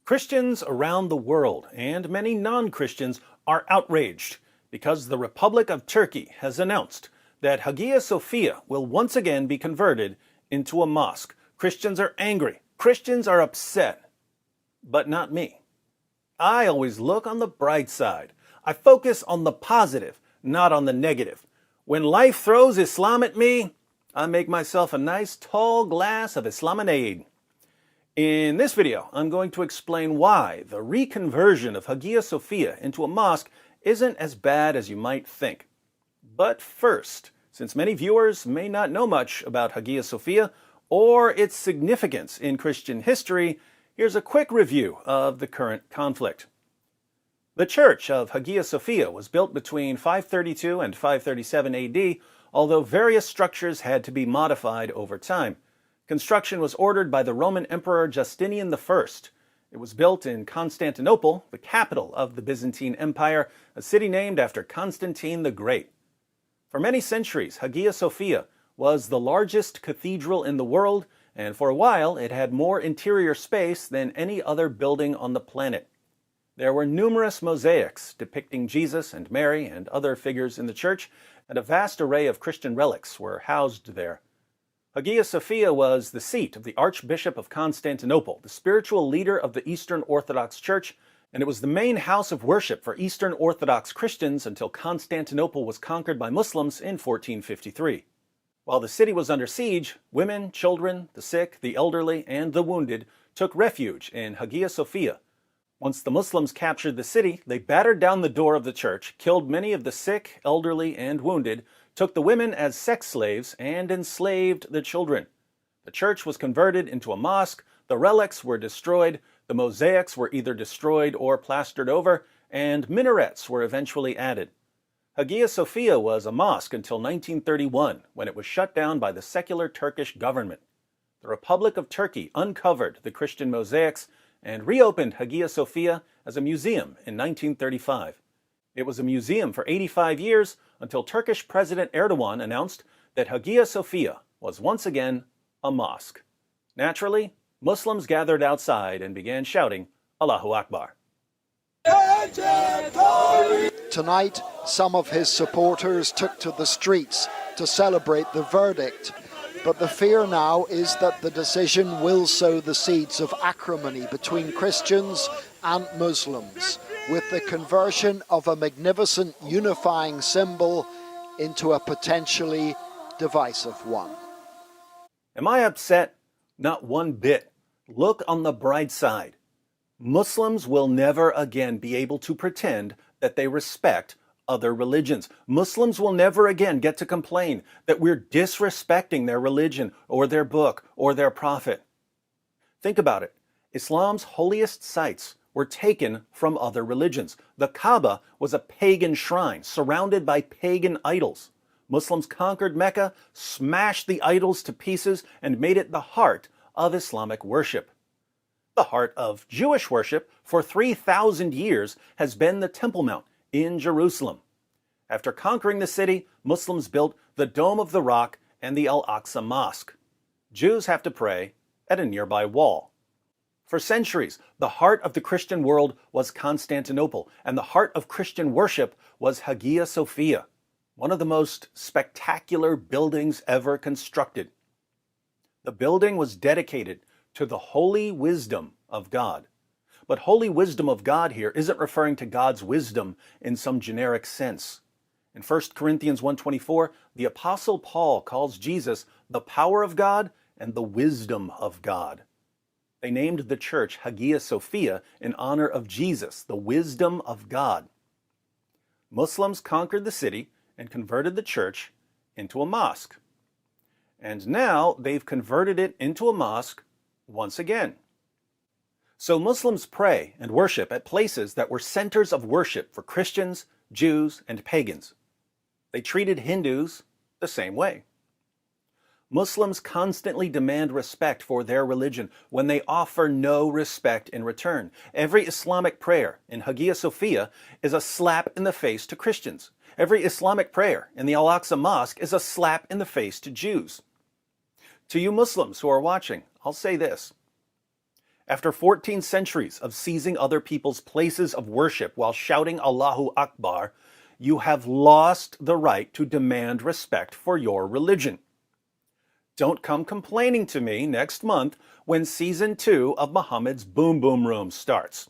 Christians around the world and many non-Christians are outraged because the Republic of Turkey has announced that Hagia Sophia will once again be converted into a mosque. Christians are angry. Christians are upset. But not me. I always look on the bright side. I focus on the positive, not on the negative. When life throws Islam at me, I make myself a nice tall glass of Islaminade. In this video, I'm going to explain why the reconversion of Hagia Sophia into a mosque isn't as bad as you might think. But first, since many viewers may not know much about Hagia Sophia or its significance in Christian history, here's a quick review of the current conflict. The Church of Hagia Sophia was built between 532 and 537 AD, although various structures had to be modified over time. Construction was ordered by the Roman Emperor Justinian I. It was built in Constantinople, the capital of the Byzantine Empire, a city named after Constantine the Great. For many centuries, Hagia Sophia was the largest cathedral in the world, and for a while it had more interior space than any other building on the planet. There were numerous mosaics depicting Jesus and Mary and other figures in the church, and a vast array of Christian relics were housed there. Hagia Sophia was the seat of the Archbishop of Constantinople, the spiritual leader of the Eastern Orthodox Church, and it was the main house of worship for Eastern Orthodox Christians until Constantinople was conquered by Muslims in 1453. While the city was under siege, women, children, the sick, the elderly, and the wounded took refuge in Hagia Sophia. Once the Muslims captured the city, they battered down the door of the church, killed many of the sick, elderly, and wounded, took the women as sex slaves, and enslaved the children. The church was converted into a mosque, the relics were destroyed, the mosaics were either destroyed or plastered over, and minarets were eventually added. Hagia Sophia was a mosque until 1931, when it was shut down by the secular Turkish government. The Republic of Turkey uncovered the Christian mosaics and reopened Hagia Sophia as a museum in 1935. It was a museum for 85 years until Turkish President Erdogan announced that Hagia Sophia was once again a mosque. Naturally, Muslims gathered outside and began shouting, Allahu Akbar. Tonight, some of his supporters took to the streets to celebrate the verdict. But the fear now is that the decision will sow the seeds of acrimony between Christians and Muslims, with the conversion of a magnificent unifying symbol into a potentially divisive one. Am I upset? Not one bit. Look on the bright side. Muslims will never again be able to pretend that they respect other religions. Muslims will never again get to complain that we're disrespecting their religion or their book or their prophet. Think about it. Islam's holiest sites were taken from other religions. The Kaaba was a pagan shrine surrounded by pagan idols. Muslims conquered Mecca, smashed the idols to pieces, and made it the heart of Islamic worship. The heart of Jewish worship for 3,000 years has been the Temple Mount in Jerusalem. After conquering the city, Muslims built the Dome of the Rock and the Al-Aqsa Mosque. Jews have to pray at a nearby wall. For centuries, the heart of the Christian world was Constantinople, and the heart of Christian worship was Hagia Sophia, one of the most spectacular buildings ever constructed. The building was dedicated to the holy wisdom of God. But holy wisdom of God here isn't referring to God's wisdom in some generic sense. In 1 Corinthians 1:24, the Apostle Paul calls Jesus the power of God and the wisdom of God. They named the church Hagia Sophia in honor of Jesus, the wisdom of God. Muslims conquered the city and converted the church into a mosque. And now they've converted it into a mosque once again. So Muslims pray and worship at places that were centers of worship for Christians, Jews, and pagans. They treated Hindus the same way. Muslims constantly demand respect for their religion when they offer no respect in return. Every Islamic prayer in Hagia Sophia is a slap in the face to Christians. Every Islamic prayer in the Al-Aqsa Mosque is a slap in the face to Jews. To you Muslims who are watching, I'll say this. After 14 centuries of seizing other people's places of worship while shouting Allahu Akbar, you have lost the right to demand respect for your religion. Don't come complaining to me next month when season 2 of Muhammad's Boom Boom Room starts.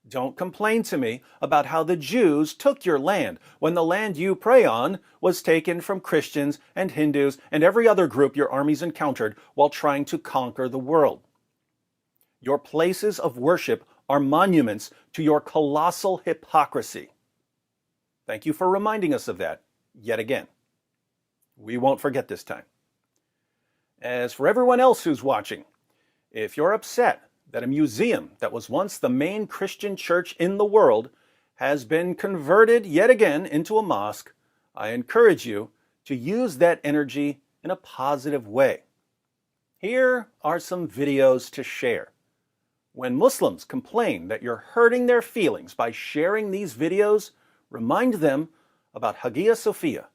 Don't complain to me about how the Jews took your land when the land you pray on was taken from Christians and Hindus and every other group your armies encountered while trying to conquer the world. Your places of worship are monuments to your colossal hypocrisy. Thank you for reminding us of that yet again. We won't forget this time. As for everyone else who's watching, if you're upset that a museum that was once the main Christian church in the world has been converted yet again into a mosque, I encourage you to use that energy in a positive way. Here are some videos to share. When Muslims complain that you're hurting their feelings by sharing these videos, remind them about Hagia Sophia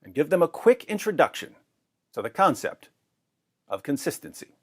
and give them a quick introduction to the concept of consistency.